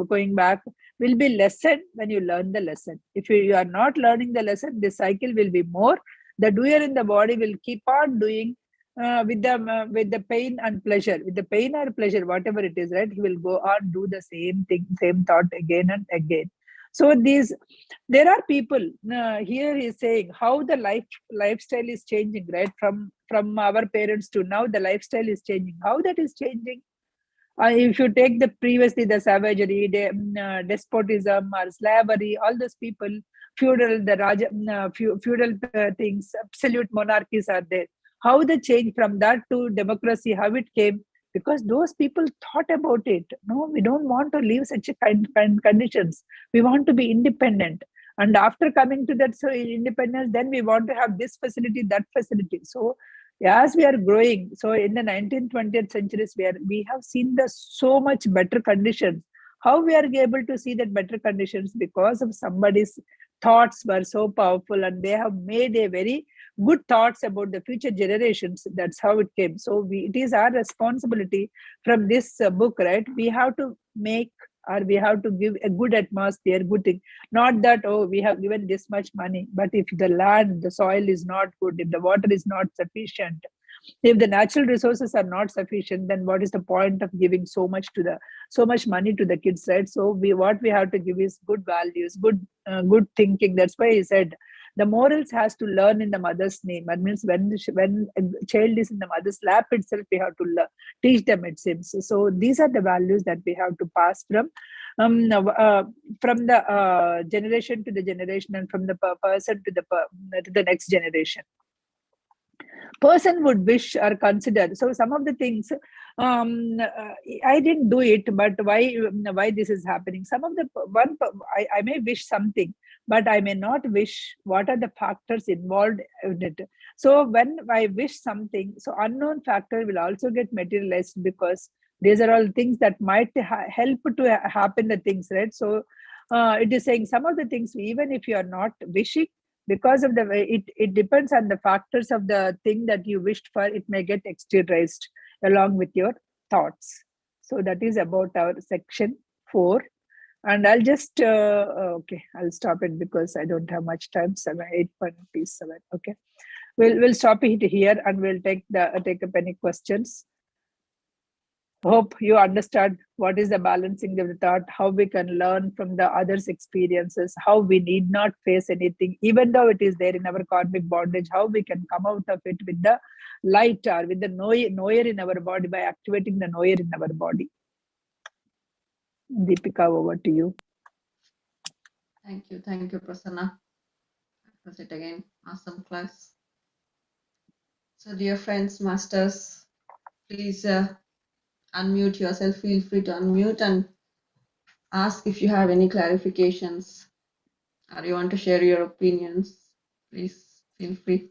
going back will be lessened when you learn the lesson. If you are not learning the lesson, this cycle will be more. The doer in the body will keep on doing with the pain and pleasure, with the pain or pleasure, whatever it is, right? He will go on, do the same thing, same thought again and again. So there are people here. He is saying how the lifestyle is changing, right? From our parents to now, the lifestyle is changing. How that is changing? If you take the savagery, despotism or slavery, all those people, feudal things, absolute monarchies are there. how the change from that to democracy, how it came, because those people thought about it. No, we don't want to live such a kind conditions. We want to be independent. And after coming to that, so independence, then we want to have this facility, that facility. So as we are growing, so in the 19th, 20th centuries, where we have seen the so much better conditions. How we are able to see that better conditions? Because of somebody's thoughts were so powerful, and they have made a very good thoughts about the future generations. That's how it came. So it is our responsibility from this book, right? We have to make, or we have to give a good atmosphere, good thing. Not that, oh, we have given this much money, but if the land, the soil is not good, if the water is not sufficient, if the natural resources are not sufficient, then what is the point of giving so much money to the kids, right? So what we have to give is good values, good thinking. That's why he said the morals has to learn in the mother's name. That means when a child is in the mother's lap itself, we have to teach them, it seems. So these are the values that we have to pass from the generation to the generation, and from the person to the next generation. Person would wish or consider. So some of the things, I didn't do it, but why this is happening? Some of the I may wish something, but I may not wish. What are the factors involved in it? So when I wish something, so unknown factor will also get materialized, because these are all things that might help to happen the things, right? So it is saying some of the things, even if you are not wishing, because of the way it depends on the factors of the thing that you wished for, it may get exteriorized along with your thoughts. So that is about our section 4. And I'll just okay, I'll stop it because I don't have much time. 8.7. Okay, we'll stop it here, and we'll take up any questions. Hope you understand what is the balancing of the thought, how we can learn from the others' experiences, how we need not face anything, even though it is there in our karmic bondage, how we can come out of it with the light, or with the knower in our body, by activating the knower in our body. Deepika, over to you. Thank you, Prasanna. That was it again. Awesome class. So, dear friends, masters, please unmute yourself. Feel free to unmute and ask if you have any clarifications, or you want to share your opinions. Please feel free.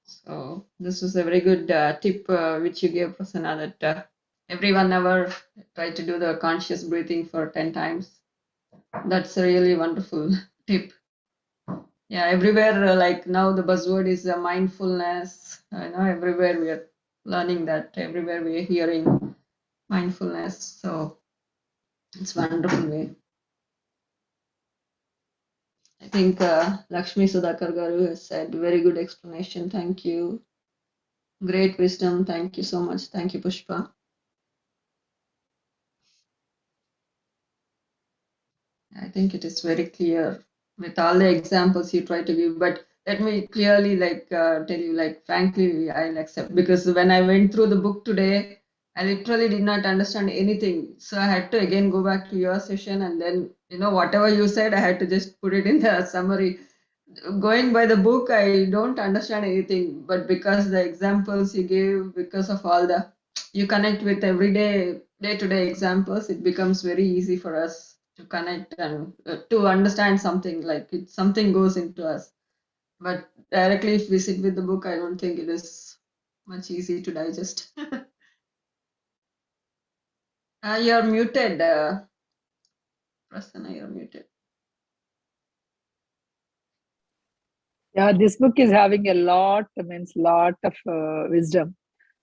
So this was a very good tip which you gave, Prasanna, that every 1 hour try to do the conscious breathing for 10 times. That's a really wonderful tip. Yeah, everywhere, like now the buzzword is mindfulness. I know everywhere we are learning that, everywhere we are hearing mindfulness. So it's a wonderful way. I think Lakshmi Sudhakar Garu has said very good explanation. Thank you. Great wisdom. Thank you so much. Thank you, Pushpa. I think it is very clear with all the examples you try to give. But let me clearly tell you, like, frankly, I'll accept, because when I went through the book today, I literally did not understand anything. So I had to again go back to your session, and then, whatever you said, I had to just put it in the summary. Going by the book, I don't understand anything, but because the examples you gave, because of all the, you connect with everyday, day-to-day examples, it becomes very easy for us to connect and to understand something, like something goes into us. But directly, if we sit with the book, I don't think it is much easy to digest. You're muted, Prasanna, you're muted. Yeah, this book is having a lot of wisdom.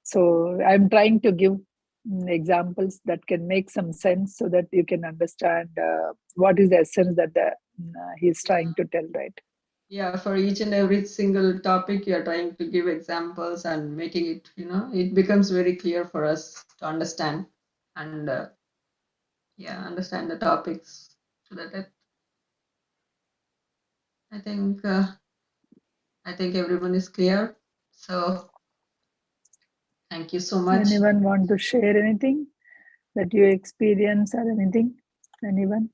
So I'm trying to give examples that can make some sense, so that you can understand what is the essence that he's trying to tell, right? Yeah, for each and every single topic, you're trying to give examples and making it, it becomes very clear for us to understand, and understand the topics so that I think everyone is clear. So Thank you so much. Anyone want to share anything that you experience or anything? Anyone?